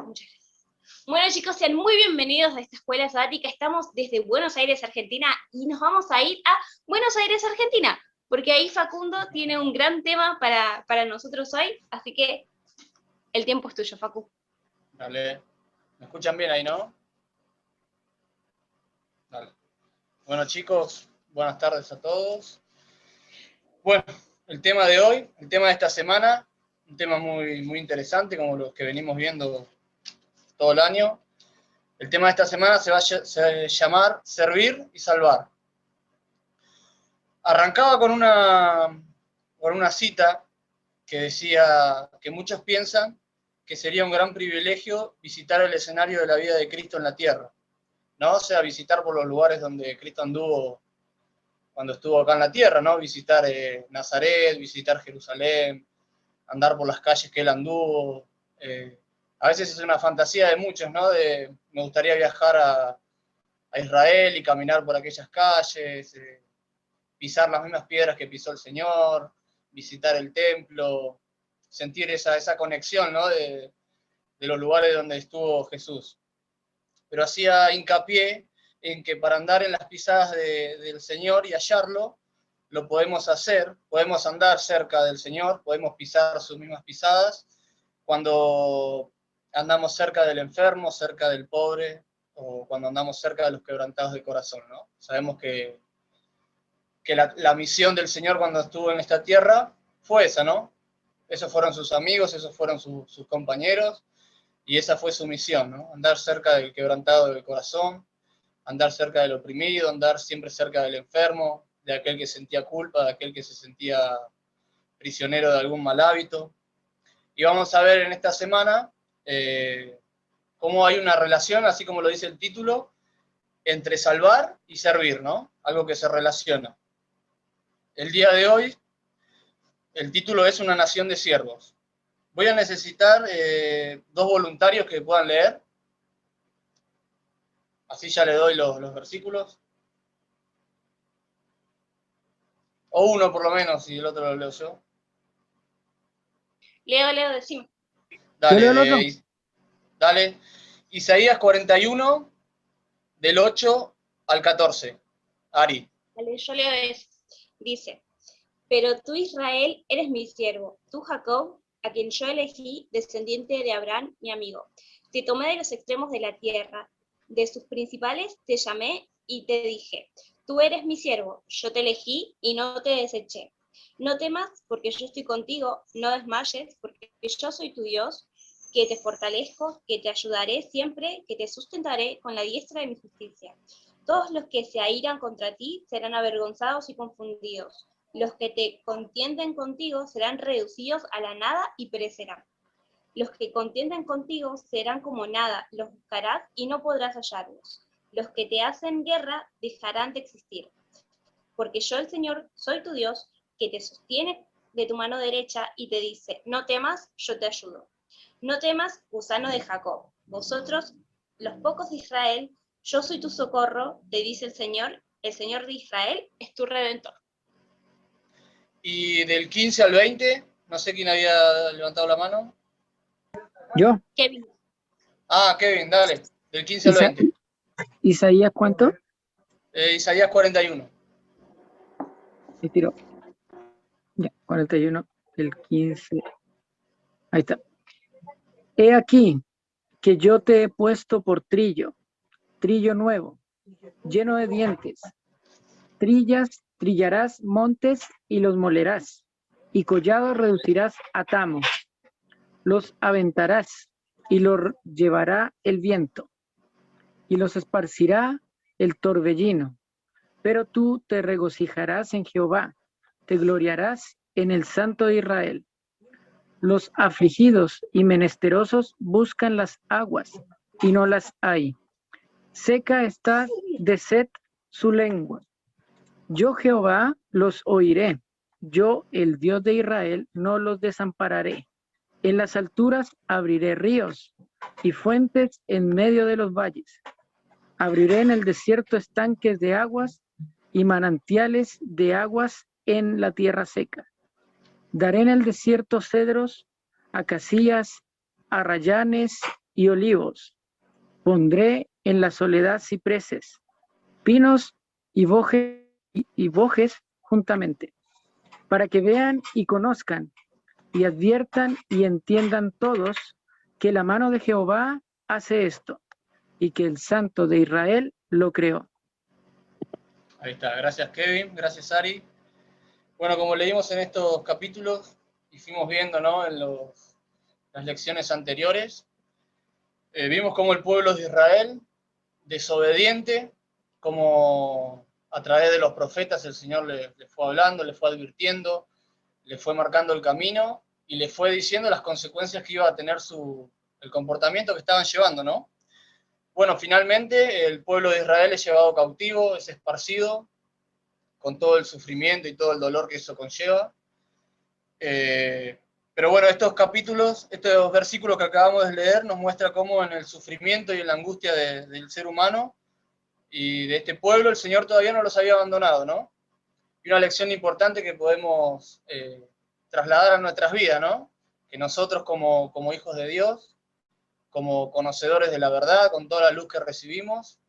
Muchas gracias. Bueno, chicos, sean muy bienvenidos a esta escuela sabática. Estamos desde Buenos Aires, Argentina, y nos vamos a ir a Buenos Aires, Argentina, porque ahí Facundo tiene un gran tema para nosotros hoy, así que el tiempo es tuyo, Facu. Dale. ¿Me escuchan bien ahí, no? Dale. Bueno, chicos, buenas tardes a todos. Bueno, el tema de hoy, el tema de esta semana, un tema muy, muy interesante, como los que venimos viendo todo el año. El tema de esta semana se va a llamar Servir y Salvar. Arrancaba con una cita que decía que muchos piensan que sería un gran privilegio visitar el escenario de la vida de Cristo en la tierra, ¿no? O sea, visitar por los lugares donde Cristo anduvo cuando estuvo acá en la tierra, ¿no? Visitar Nazaret, visitar Jerusalén, andar por las calles que él anduvo. A veces es una fantasía de muchos, ¿no? Me gustaría viajar a Israel y caminar por aquellas calles, pisar las mismas piedras que pisó el Señor, visitar el templo, sentir esa conexión, ¿no? de los lugares donde estuvo Jesús. Pero hacía hincapié en que para andar en las pisadas del Señor y hallarlo, lo podemos hacer, podemos andar cerca del Señor, podemos pisar sus mismas pisadas, cuando andamos cerca del enfermo, cerca del pobre, o cuando andamos cerca de los quebrantados de corazón, ¿no? Sabemos que la misión del Señor cuando estuvo en esta tierra fue esa, ¿no? Esos fueron sus amigos, esos fueron sus compañeros, y esa fue su misión, ¿no? Andar cerca del quebrantado del corazón, andar cerca del oprimido, andar siempre cerca del enfermo, de aquel que sentía culpa, de aquel que se sentía prisionero de algún mal hábito. Y vamos a ver en esta semana cómo hay una relación, así como lo dice el título, entre salvar y servir, ¿no? Algo que se relaciona. El día de hoy, el título es Una nación de siervos. Voy a necesitar 2 voluntarios que puedan leer. Así ya le doy los versículos. O uno por lo menos, y el otro lo leo yo. Leo, decime. Dale, dale. Isaías 41, del 8 al 14. Ari. Vale, yo leo eso. Dice, pero tú, Israel, eres mi siervo, tú, Jacob, a quien yo elegí, descendiente de Abraham, mi amigo. Te tomé de los extremos de la tierra, de sus principales te llamé y te dije, tú eres mi siervo, yo te elegí y no te deseché. No temas, porque yo estoy contigo, no desmayes, porque yo soy tu Dios, que te fortalezco, que te ayudaré siempre, que te sustentaré con la diestra de mi justicia. Todos los que se airan contra ti serán avergonzados y confundidos. Los que te contienden contigo serán reducidos a la nada y perecerán. Los que contienden contigo serán como nada, los buscarás y no podrás hallarlos. Los que te hacen guerra dejarán de existir. Porque yo, el Señor, soy tu Dios, que te sostiene de tu mano derecha y te dice, no temas, yo te ayudo. No temas, gusano de Jacob. Vosotros, los pocos de Israel, yo soy tu socorro, te dice el Señor de Israel es tu redentor. Y del 15 al 20, no sé quién había levantado la mano. Yo. Kevin. Ah, Kevin, dale. Del 15 al 20. ¿Isaías cuánto? Isaías 41. Se tiró. Ya, 41, el 15. Ahí está. He aquí que yo te he puesto por trillo nuevo, lleno de dientes. Trillarás montes y los molerás, y collados reducirás a tamos. Los aventarás y los llevará el viento, y los esparcirá el torbellino. Pero tú te regocijarás en Jehová, te gloriarás en el Santo de Israel. Los afligidos y menesterosos buscan las aguas, y no las hay. Seca está de sed su lengua. Yo, Jehová, los oiré. Yo, el Dios de Israel, no los desampararé. En las alturas abriré ríos y fuentes en medio de los valles. Abriré en el desierto estanques de aguas y manantiales de aguas en la tierra seca. Daré en el desierto cedros, acacias, arrayanes y olivos. Pondré en la soledad cipreses, pinos y bojes juntamente, para que vean y conozcan, y adviertan y entiendan todos que la mano de Jehová hace esto, y que el Santo de Israel lo creó. Ahí está, gracias Kevin, gracias Ari. Bueno, como leímos en estos capítulos y fuimos viendo, ¿no?, en las lecciones anteriores, vimos cómo el pueblo de Israel, desobediente, como a través de los profetas el Señor le fue hablando, le fue advirtiendo, le fue marcando el camino y le fue diciendo las consecuencias que iba a tener el comportamiento que estaban llevando, ¿no? Bueno, finalmente el pueblo de Israel es llevado cautivo, es esparcido, con todo el sufrimiento y todo el dolor que eso conlleva. Pero bueno, estos capítulos, estos versículos que acabamos de leer nos muestra cómo en el sufrimiento y en la angustia del ser humano y de este pueblo, el Señor todavía no los había abandonado, ¿no? Y una lección importante que podemos trasladar a nuestras vidas, ¿no? Que nosotros como hijos de Dios, como conocedores de la verdad, con toda la luz que recibimos,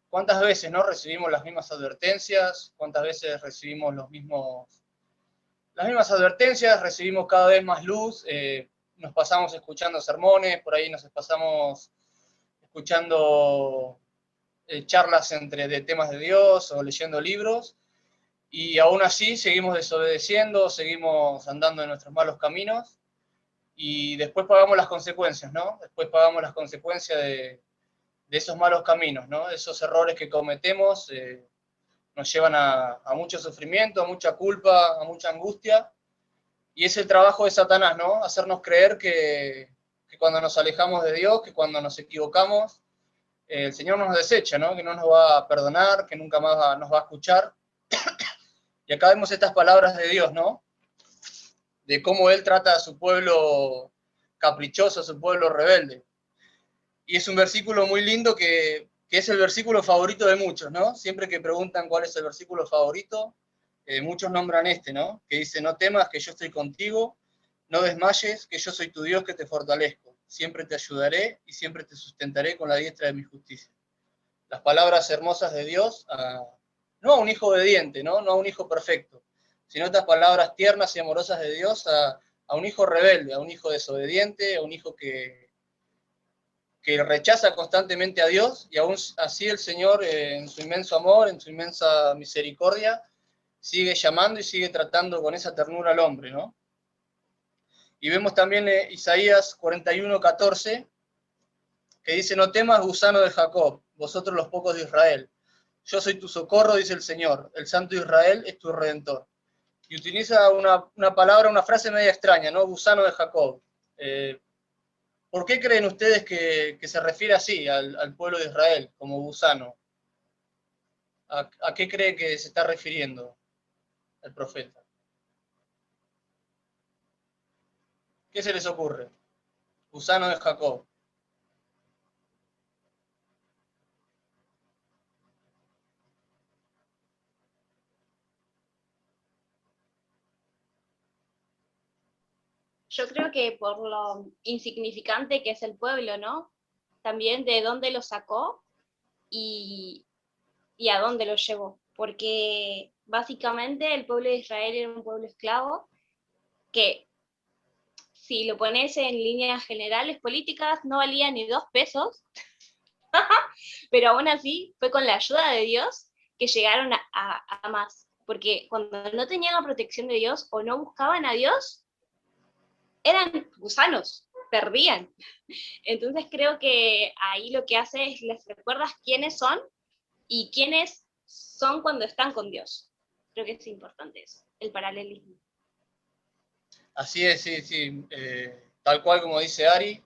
¿cuántas veces no recibimos las mismas advertencias? ¿Cuántas veces recibimos las mismas advertencias? Recibimos cada vez más luz, nos pasamos escuchando sermones, por ahí nos pasamos escuchando charlas de temas de Dios o leyendo libros, y aún así seguimos desobedeciendo, seguimos andando en nuestros malos caminos, y después pagamos las consecuencias, ¿no? Después pagamos las consecuencias de esos malos caminos, ¿no? Esos errores que cometemos nos llevan a mucho sufrimiento, a mucha culpa, a mucha angustia, y es el trabajo de Satanás, ¿no? Hacernos creer que cuando nos alejamos de Dios, que cuando nos equivocamos, el Señor nos desecha, ¿no? Que no nos va a perdonar, que nunca más nos va a escuchar. Y acá vemos estas palabras de Dios, ¿no? De cómo Él trata a su pueblo caprichoso, a su pueblo rebelde. Y es un versículo muy lindo que es el versículo favorito de muchos, ¿no? Siempre que preguntan cuál es el versículo favorito, muchos nombran este, ¿no? Que dice: no temas, que yo estoy contigo, no desmayes, que yo soy tu Dios, que te fortalezco. Siempre te ayudaré y siempre te sustentaré con la diestra de mi justicia. Las palabras hermosas de Dios, no a un hijo obediente, ¿no? No a un hijo perfecto, sino estas palabras tiernas y amorosas de Dios a un hijo rebelde, a un hijo desobediente, a un hijo que rechaza constantemente a Dios, y aún así el Señor, en su inmenso amor, en su inmensa misericordia, sigue llamando y sigue tratando con esa ternura al hombre, ¿no? Y vemos también Isaías 41:14, que dice: no temas, gusano de Jacob, vosotros los pocos de Israel. Yo soy tu socorro, dice el Señor, el Santo de Israel es tu Redentor. Y utiliza una palabra, una frase media extraña, ¿no? Gusano de Jacob. ¿Por qué creen ustedes que se refiere así al pueblo de Israel, como gusano? ¿A qué cree que se está refiriendo el profeta? ¿Qué se les ocurre? Gusano de Jacob. Yo creo que por lo insignificante que es el pueblo, ¿no? También de dónde lo sacó y, y a dónde lo llevó. Porque básicamente el pueblo de Israel era un pueblo esclavo que, si lo pones en líneas generales políticas, no valía ni 2 pesos, pero aún así fue con la ayuda de Dios que llegaron a más. Porque cuando no tenían la protección de Dios o no buscaban a Dios, eran gusanos, perdían. Entonces creo que ahí lo que hace es les recuerdas quiénes son y quiénes son cuando están con Dios. Creo que es importante eso, el paralelismo. Así es, sí, sí. Tal cual como dice Ari,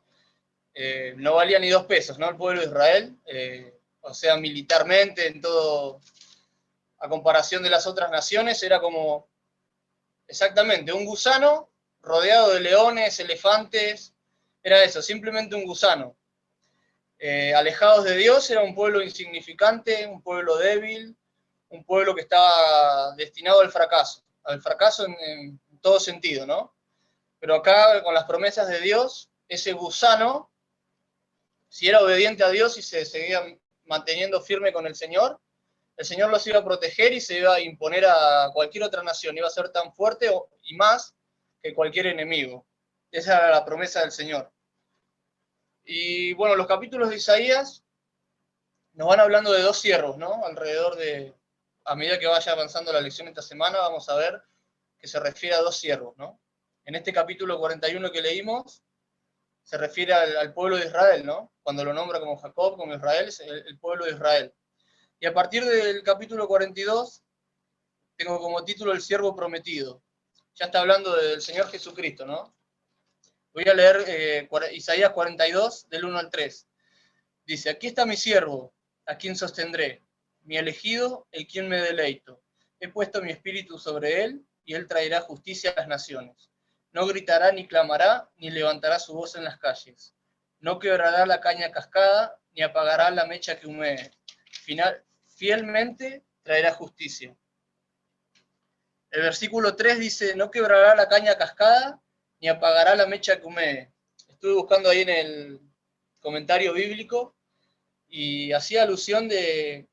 no valía ni 2 pesos, ¿no? El pueblo de Israel, o sea, militarmente, en todo, a comparación de las otras naciones, era como exactamente un gusano rodeado de leones, elefantes, era eso, simplemente un gusano. Alejados de Dios, era un pueblo insignificante, un pueblo débil, un pueblo que estaba destinado al fracaso en todo sentido, ¿no? Pero acá, con las promesas de Dios, ese gusano Si era obediente a Dios y se seguía manteniendo firme con el Señor los iba a proteger y se iba a imponer a cualquier otra nación. Iba a ser tan fuerte y más que cualquier enemigo. Esa era la promesa del Señor. Y bueno, los capítulos de Isaías nos van hablando de dos siervos, ¿no? A medida que vaya avanzando la lección esta semana, vamos a ver que se refiere a dos siervos, ¿no? En este capítulo 41 que leímos, se refiere al pueblo de Israel, ¿no? Cuando lo nombra como Jacob, como Israel, es el pueblo de Israel. Y a partir del capítulo 42, tengo como título El siervo prometido. Ya está hablando del Señor Jesucristo, ¿no? Voy a leer Isaías 42, del 1 al 3. Dice, aquí está mi siervo, a quien sostendré, mi elegido, el quien me deleito. He puesto mi espíritu sobre él, y él traerá justicia a las naciones. No gritará ni clamará, ni levantará su voz en las calles. No quebrará la caña cascada, ni apagará la mecha que humee. Fielmente traerá justicia. El versículo 3 dice, no quebrará la caña cascada, ni apagará la mecha que humee. Estuve buscando ahí en el comentario bíblico, y hacía alusión de,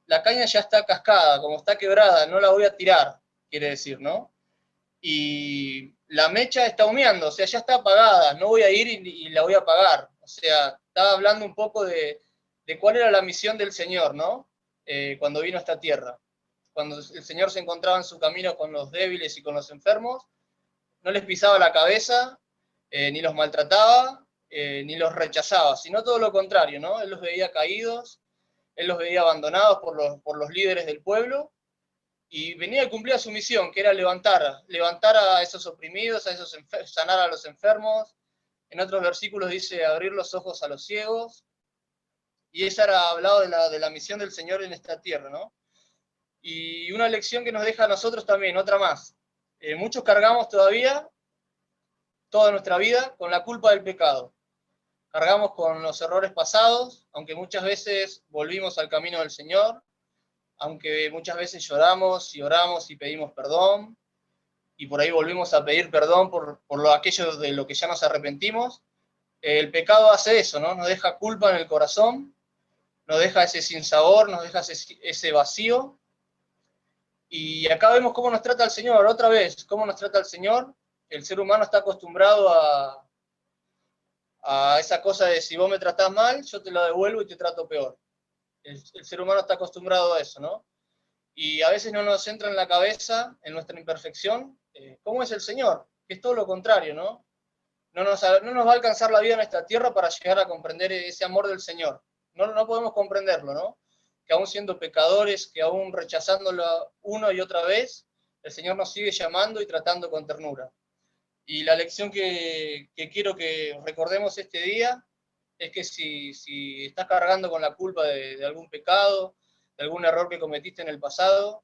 la caña ya está cascada, como está quebrada, no la voy a tirar, quiere decir, ¿no? Y la mecha está humeando, o sea, ya está apagada, no voy a ir y la voy a apagar. O sea, estaba hablando un poco de cuál era la misión del Señor, ¿no? Cuando vino a esta tierra. Cuando el Señor se encontraba en su camino con los débiles y con los enfermos, no les pisaba la cabeza, ni los maltrataba, ni los rechazaba, sino todo lo contrario, ¿no? Él los veía caídos, él los veía abandonados por los líderes del pueblo, y venía a cumplir su misión, que era levantar a esos oprimidos, sanar a los enfermos. En otros versículos dice abrir los ojos a los ciegos, y esa era hablado de la misión del Señor en esta tierra, ¿no? Y una lección que nos deja a nosotros también, otra más. Muchos cargamos todavía toda nuestra vida con la culpa del pecado. Cargamos con los errores pasados, aunque muchas veces volvimos al camino del Señor, aunque muchas veces lloramos y oramos y pedimos perdón, y por ahí volvimos a pedir perdón por aquello de lo que ya nos arrepentimos. El pecado hace eso, ¿no? Nos deja culpa en el corazón, nos deja ese sinsabor, nos deja ese vacío. Y acá vemos cómo nos trata el Señor, otra vez, cómo nos trata el Señor. El ser humano está acostumbrado a esa cosa de si vos me tratás mal, yo te lo devuelvo y te trato peor. El ser humano está acostumbrado a eso, ¿no? Y a veces no nos entra en la cabeza, en nuestra imperfección, cómo es el Señor, que es todo lo contrario, ¿no? No nos va a alcanzar la vida en esta tierra para llegar a comprender ese amor del Señor. No podemos comprenderlo, ¿no? Que aún siendo pecadores, que aún rechazándolo una y otra vez, el Señor nos sigue llamando y tratando con ternura. Y la lección que quiero que recordemos este día es que si estás cargando con la culpa de algún pecado, de algún error que cometiste en el pasado,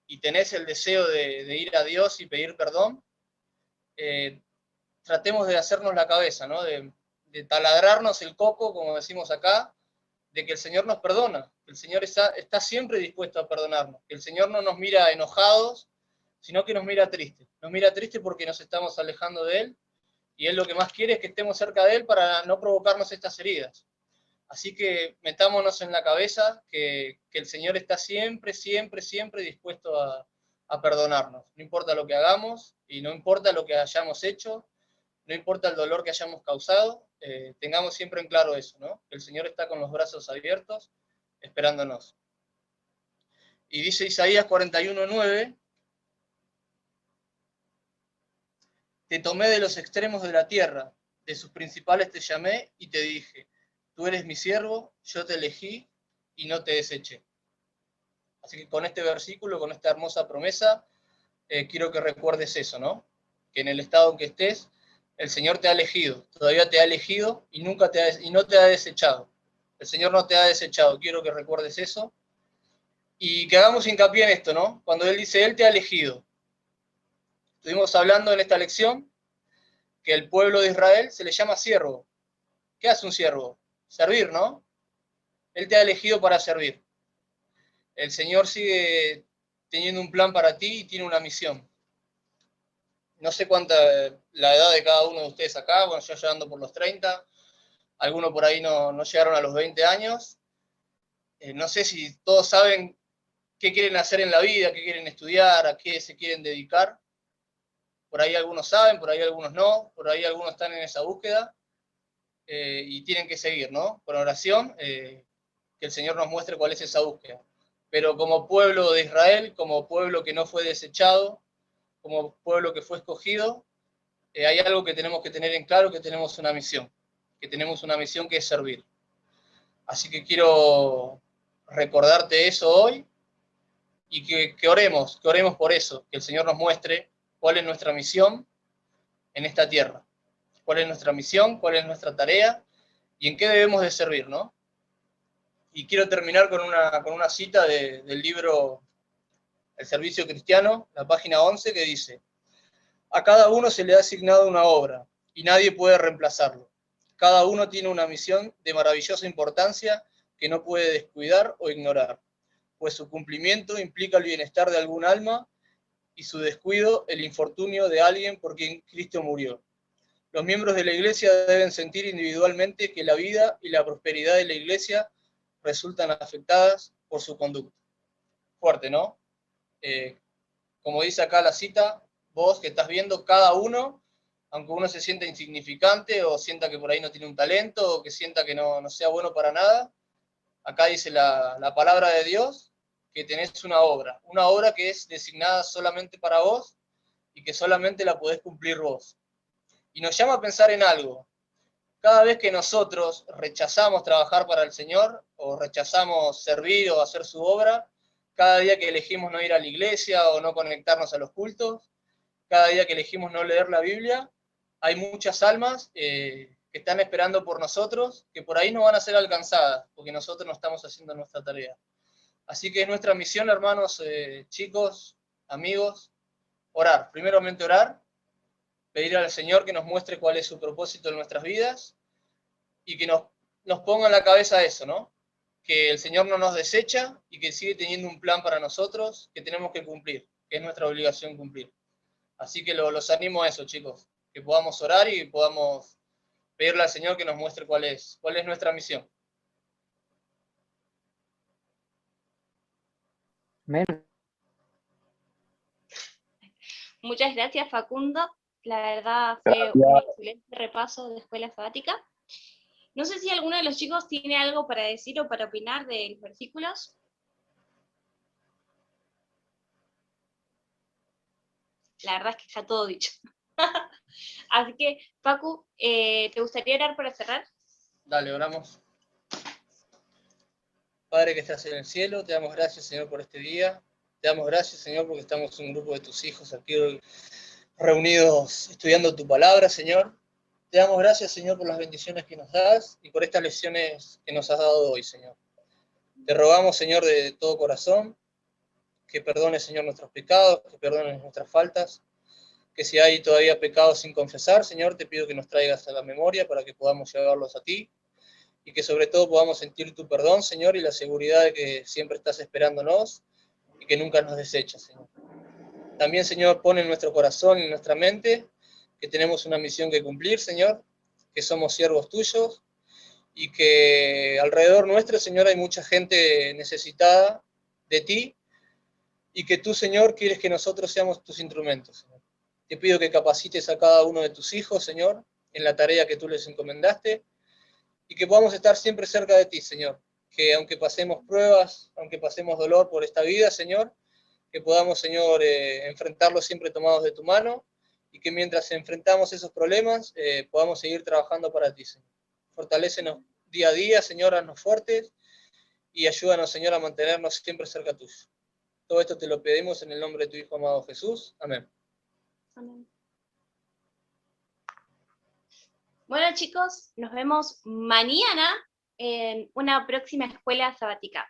y tenés el deseo de ir a Dios y pedir perdón, tratemos de hacernos la cabeza, ¿no? De taladrarnos el coco, como decimos acá, de que el Señor nos perdona, que el Señor está siempre dispuesto a perdonarnos, que el Señor no nos mira enojados, sino que nos mira triste. Nos mira triste porque nos estamos alejando de Él, y Él lo que más quiere es que estemos cerca de Él para no provocarnos estas heridas. Así que metámonos en la cabeza que el Señor está siempre, siempre, siempre dispuesto a perdonarnos. No importa lo que hagamos, y no importa lo que hayamos hecho, no importa el dolor que hayamos causado, tengamos siempre en claro eso, ¿no? Que el Señor está con los brazos abiertos, esperándonos. Y dice Isaías 41:9, te tomé de los extremos de la tierra, de sus principales te llamé y te dije, tú eres mi siervo, yo te elegí y no te deseché. Así que con este versículo, con esta hermosa promesa, quiero que recuerdes eso, ¿no? Que en el estado en que estés, el Señor te ha elegido, todavía te ha elegido y no te ha desechado. El Señor no te ha desechado, quiero que recuerdes eso. Y que hagamos hincapié en esto, ¿no? Cuando Él dice, Él te ha elegido. Estuvimos hablando en esta lección que el pueblo de Israel se le llama siervo. ¿Qué hace un siervo? Servir, ¿no? Él te ha elegido para servir. El Señor sigue teniendo un plan para ti y tiene una misión. No sé cuánta la edad de cada uno de ustedes acá, bueno, yo ya ando por los 30, algunos por ahí no llegaron a los 20 años. No sé si todos saben qué quieren hacer en la vida, qué quieren estudiar, a qué se quieren dedicar. Por ahí algunos saben, por ahí algunos no, por ahí algunos están en esa búsqueda y tienen que seguir, ¿no? Con oración, que el Señor nos muestre cuál es esa búsqueda. Pero como pueblo de Israel, como pueblo que no fue desechado, como pueblo que fue escogido, hay algo que tenemos que tener en claro, que tenemos una misión que es servir. Así que quiero recordarte eso hoy y que oremos por eso, que el Señor nos muestre cuál es nuestra misión en esta tierra, cuál es nuestra misión, cuál es nuestra tarea y en qué debemos de servir, ¿no? Y quiero terminar con una cita del libro El Servicio Cristiano, la página 11, que dice: a cada uno se le ha asignado una obra y nadie puede reemplazarlo. Cada uno tiene una misión de maravillosa importancia que no puede descuidar o ignorar, pues su cumplimiento implica el bienestar de algún alma y su descuido el infortunio de alguien por quien Cristo murió. Los miembros de la Iglesia deben sentir individualmente que la vida y la prosperidad de la Iglesia resultan afectadas por su conducta. Fuerte, ¿no? Como dice acá la cita, vos que estás viendo, cada uno, aunque uno se sienta insignificante o sienta que por ahí no tiene un talento o que sienta que no sea bueno para nada, acá dice la palabra de Dios que tenés una obra que es designada solamente para vos y que solamente la podés cumplir vos. Y nos llama a pensar en algo. Cada vez que nosotros rechazamos trabajar para el Señor o rechazamos servir o hacer su obra, cada día que elegimos no ir a la iglesia o no conectarnos a los cultos, cada día que elegimos no leer la Biblia, hay muchas almas que están esperando por nosotros, que por ahí no van a ser alcanzadas, porque nosotros no estamos haciendo nuestra tarea. Así que es nuestra misión, hermanos, chicos, amigos, orar. Primeramente orar, pedir al Señor que nos muestre cuál es su propósito en nuestras vidas y que nos ponga en la cabeza eso, ¿no? Que el Señor no nos desecha y que sigue teniendo un plan para nosotros que tenemos que cumplir, que es nuestra obligación cumplir. Así que los animo a eso, chicos, que podamos orar y podamos pedirle al Señor que nos muestre cuál es nuestra misión. Amén. Muchas gracias, Facundo. La verdad fue un excelente repaso de escuela sabática. No sé si alguno de los chicos tiene algo para decir o para opinar de los versículos. La verdad es que está todo dicho. Así que, Facu, ¿te gustaría orar para cerrar? Dale, oramos. Padre que estás en el cielo, te damos gracias, Señor, por este día. Te damos gracias, Señor, porque estamos un grupo de tus hijos aquí reunidos estudiando tu palabra, Señor. Te damos gracias, Señor, por las bendiciones que nos das y por estas lecciones que nos has dado hoy, Señor. Te rogamos, Señor, de todo corazón, que perdones, Señor, nuestros pecados, que perdones nuestras faltas, que si hay todavía pecados sin confesar, Señor, te pido que nos traigas a la memoria para que podamos llevarlos a ti y que sobre todo podamos sentir tu perdón, Señor, y la seguridad de que siempre estás esperándonos y que nunca nos desechas, Señor. También, Señor, pon en nuestro corazón y en nuestra mente que tenemos una misión que cumplir, Señor, que somos siervos tuyos y que alrededor nuestro, Señor, hay mucha gente necesitada de ti y que tú, Señor, quieres que nosotros seamos tus instrumentos, Señor. Te pido que capacites a cada uno de tus hijos, Señor, en la tarea que tú les encomendaste y que podamos estar siempre cerca de ti, Señor. Que aunque pasemos pruebas, aunque pasemos dolor por esta vida, Señor, que podamos, Señor, enfrentarlos siempre tomados de tu mano y que mientras enfrentamos esos problemas podamos seguir trabajando para ti, Señor. Fortalécenos día a día, Señor, haznos fuertes y ayúdanos, Señor, a mantenernos siempre cerca tuyo. Todo esto te lo pedimos en el nombre de tu Hijo amado Jesús. Amén. Amén. Bueno, chicos, nos vemos mañana en una próxima escuela sabática.